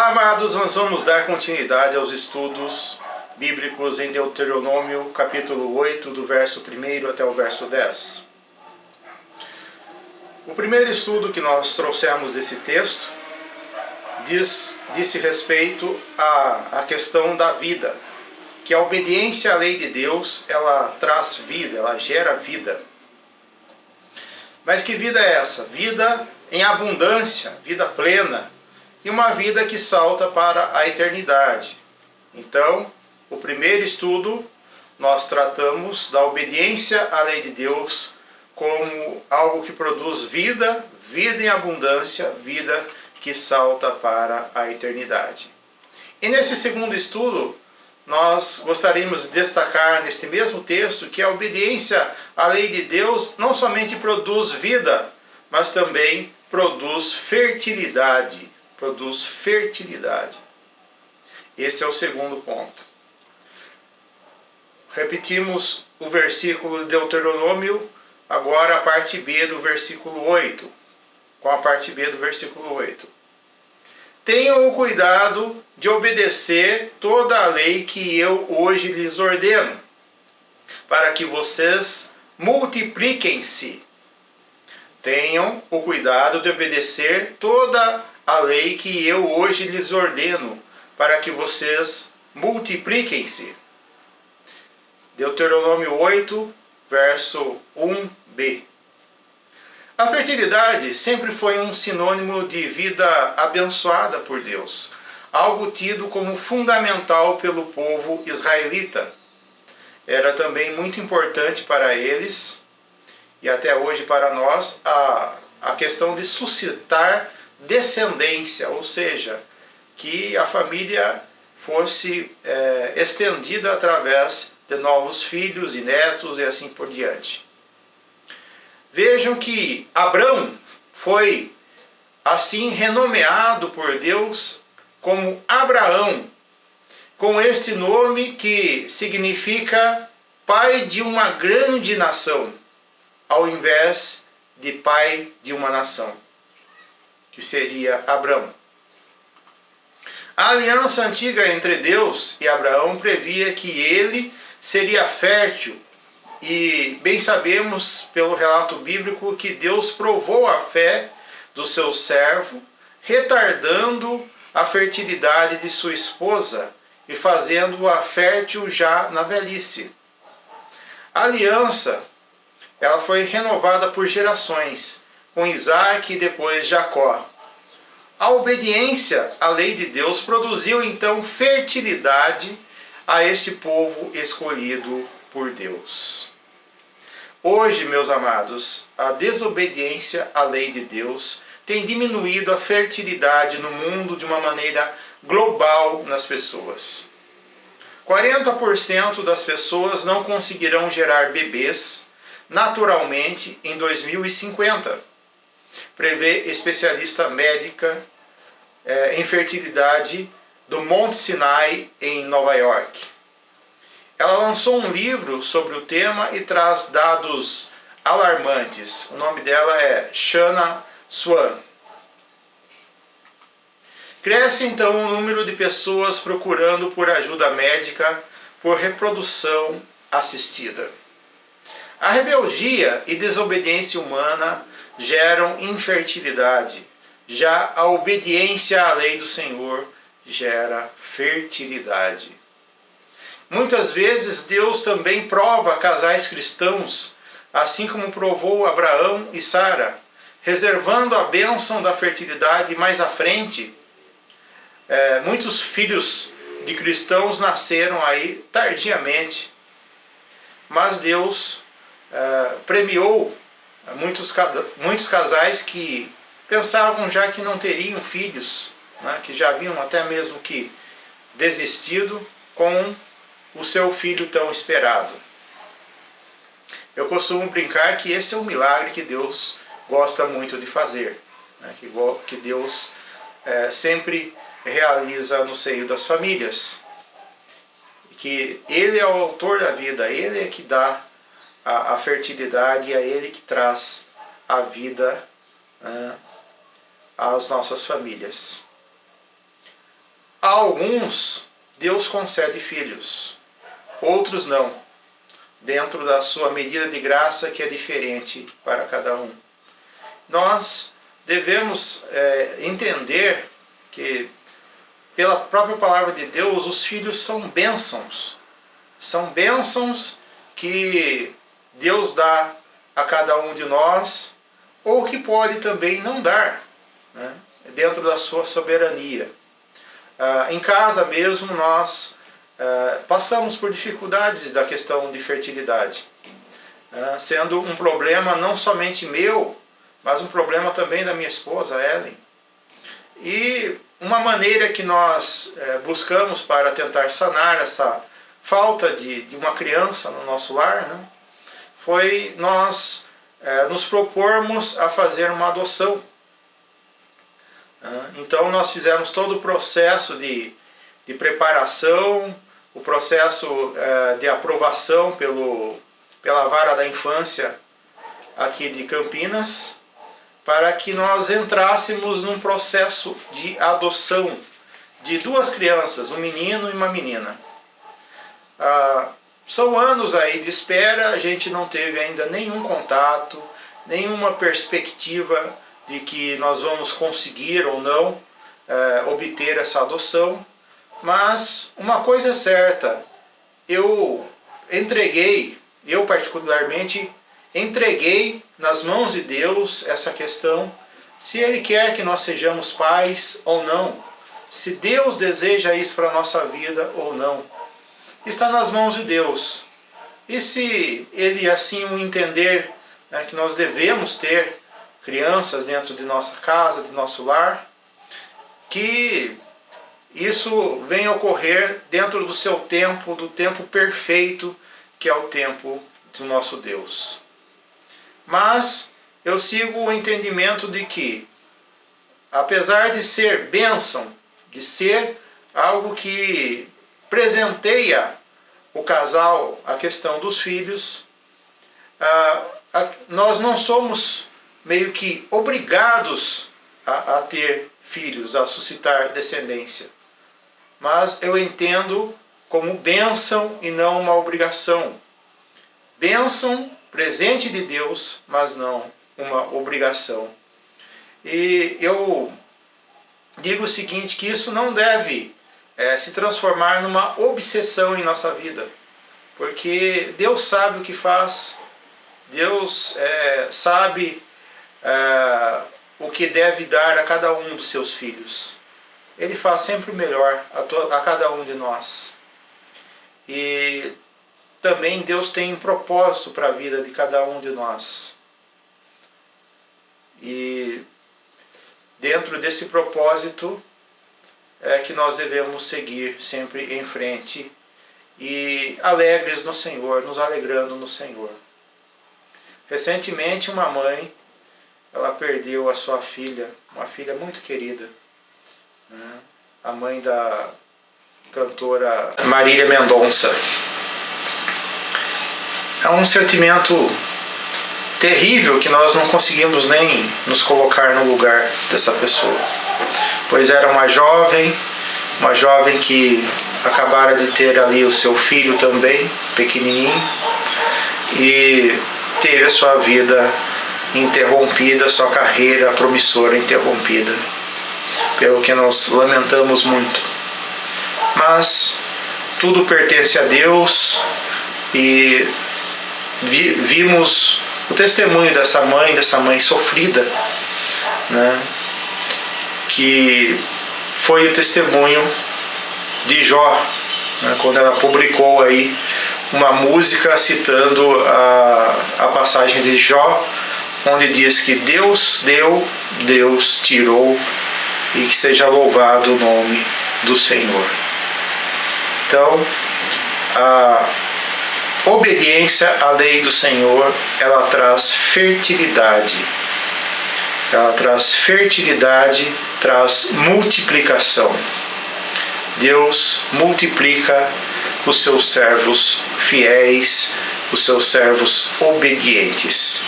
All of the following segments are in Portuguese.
Olá, amados, nós vamos dar continuidade aos estudos bíblicos em Deuteronômio, capítulo 8, do verso 1 até o verso 10. O primeiro estudo que nós trouxemos desse texto disse respeito à questão da vida, que a obediência à lei de Deus, ela traz vida, ela gera vida. Mas que vida é essa? Vida em abundância, vida plena, e uma vida que salta para a eternidade. Então, o primeiro estudo, nós tratamos da obediência à lei de Deus como algo que produz vida, vida em abundância, vida que salta para a eternidade. E nesse segundo estudo, nós gostaríamos de destacar neste mesmo texto que a obediência à lei de Deus não somente produz vida, mas também produz fertilidade. Produz fertilidade. Esse é o segundo ponto. Repetimos o versículo de Deuteronômio, agora a parte B do versículo 8. Com a parte B do versículo 8. Tenham o cuidado de obedecer toda a lei que eu hoje lhes ordeno, para que vocês multipliquem-se. Tenham o cuidado de obedecer toda a lei que eu hoje lhes ordeno, para que vocês multipliquem-se. Deuteronômio 8, verso 1b. A fertilidade sempre foi um sinônimo de vida abençoada por Deus, algo tido como fundamental pelo povo israelita. Era também muito importante para eles, e até hoje para nós, a questão de suscitar descendência, ou seja, que a família fosse estendida através de novos filhos e netos e assim por diante. Vejam que Abrão foi assim renomeado por Deus como Abraão, com este nome que significa pai de uma grande nação, ao invés de pai de uma nação, que seria Abrão. A aliança antiga entre Deus e Abraão previa que ele seria fértil, e bem sabemos pelo relato bíblico que Deus provou a fé do seu servo, retardando a fertilidade de sua esposa e fazendo-a fértil já na velhice. A aliança, ela foi renovada por gerações, com Isaac e depois Jacó. A obediência à lei de Deus produziu então fertilidade a esse povo escolhido por Deus. Hoje, meus amados, a desobediência à lei de Deus tem diminuído a fertilidade no mundo de uma maneira global nas pessoas. 40% das pessoas não conseguirão gerar bebês naturalmente em 2050. Prevê especialista médica em fertilidade do Monte Sinai, em Nova York. Ela lançou um livro sobre o tema e traz dados alarmantes. O nome dela é Shanna Swan. Cresce então o número de pessoas procurando por ajuda médica por reprodução assistida. A rebeldia e desobediência humana geram infertilidade. Já a obediência à lei do Senhor gera fertilidade. Muitas vezes Deus também prova casais cristãos, assim como provou Abraão e Sara, reservando a bênção da fertilidade mais à frente. Muitos filhos de cristãos nasceram aí tardiamente, mas Deus premiou muitos casais que pensavam já que não teriam filhos, né, que já haviam até mesmo que desistido com o seu filho tão esperado. Eu costumo brincar que esse é um milagre que Deus gosta muito de fazer, né, que Deus sempre realiza no seio das famílias. Que Ele é o autor da vida, Ele é que dá a fertilidade, é Ele que traz a vida às nossas famílias. a alguns Deus concede filhos, outros não, dentro da sua medida de graça que é diferente para cada um. Nós devemos entender que, pela própria palavra de Deus, os filhos são bênçãos. São bênçãos que Deus dá a cada um de nós, ou que pode também não dar, né, dentro da sua soberania. Em casa mesmo nós passamos por dificuldades da questão de fertilidade, sendo um problema não somente meu, mas um problema também da minha esposa, Ellen. E uma maneira que nós buscamos para tentar sanar essa falta de uma criança no nosso lar, né, foi nós nos propormos a fazer uma adoção. Então nós fizemos todo o processo de preparação, o processo de aprovação pela Vara da Infância aqui de Campinas, para que nós entrássemos num processo de adoção de duas crianças, um menino e uma menina. São anos aí de espera, a gente não teve ainda nenhum contato, nenhuma perspectiva de que nós vamos conseguir ou não obter essa adoção, mas uma coisa é certa, eu particularmente entreguei nas mãos de Deus essa questão, se Ele quer que nós sejamos pais ou não, se Deus deseja isso para a nossa vida ou não, está nas mãos de Deus. E se Ele assim o entender, né, que nós devemos ter crianças dentro de nossa casa, de nosso lar, que isso venha ocorrer dentro do seu tempo, do tempo perfeito, que é o tempo do nosso Deus. Mas eu sigo o entendimento de que, apesar de ser bênção, de ser algo que presenteia o casal a questão dos filhos, nós não somos meio que obrigados a ter filhos, a suscitar descendência. Mas eu entendo como bênção e não uma obrigação. Bênção, presente de Deus, mas não uma obrigação. E eu digo o seguinte, que isso não deve se transformar numa obsessão em nossa vida. Porque Deus sabe o que faz, Deus sabe o que deve dar a cada um dos seus filhos. Ele faz sempre o melhor a cada um de nós. E também Deus tem um propósito para a vida de cada um de nós. E dentro desse propósito é que nós devemos seguir sempre em frente e alegres no Senhor, nos alegrando no Senhor. Recentemente uma mãe, ela perdeu a sua filha, uma filha muito querida, né? A mãe da cantora Marília Mendonça. É um sentimento terrível que nós não conseguimos nem nos colocar no lugar dessa pessoa. Pois era uma jovem que acabara de ter ali o seu filho também, pequenininho, e teve a sua vida interrompida, sua carreira promissora interrompida, pelo que nós lamentamos muito. Mas tudo pertence a Deus e vimos o testemunho dessa mãe sofrida, né, que foi o testemunho de Jó, né, quando ela publicou aí uma música citando a passagem de Jó, onde diz que Deus deu, Deus tirou, e que seja louvado o nome do Senhor. Então, a obediência à lei do Senhor, ela traz fertilidade. Ela traz fertilidade, traz multiplicação. Deus multiplica os seus servos fiéis, os seus servos obedientes.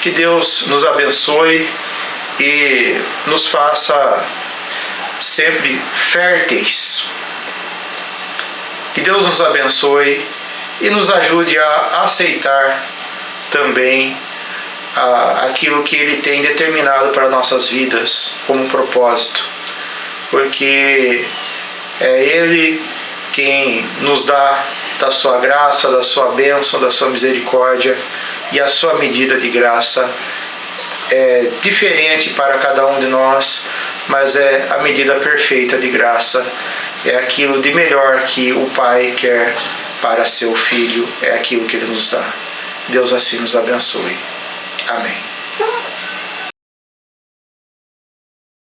Que Deus nos abençoe e nos faça sempre férteis. Que Deus nos abençoe e nos ajude a aceitar também aquilo que Ele tem determinado para nossas vidas como propósito, porque é Ele quem nos dá da sua graça, da sua bênção, da sua misericórdia, e a sua medida de graça é diferente para cada um de nós, mas é a medida perfeita de graça, é aquilo de melhor que o Pai quer para seu Filho, é aquilo que Ele nos dá. Deus assim nos abençoe. Amém.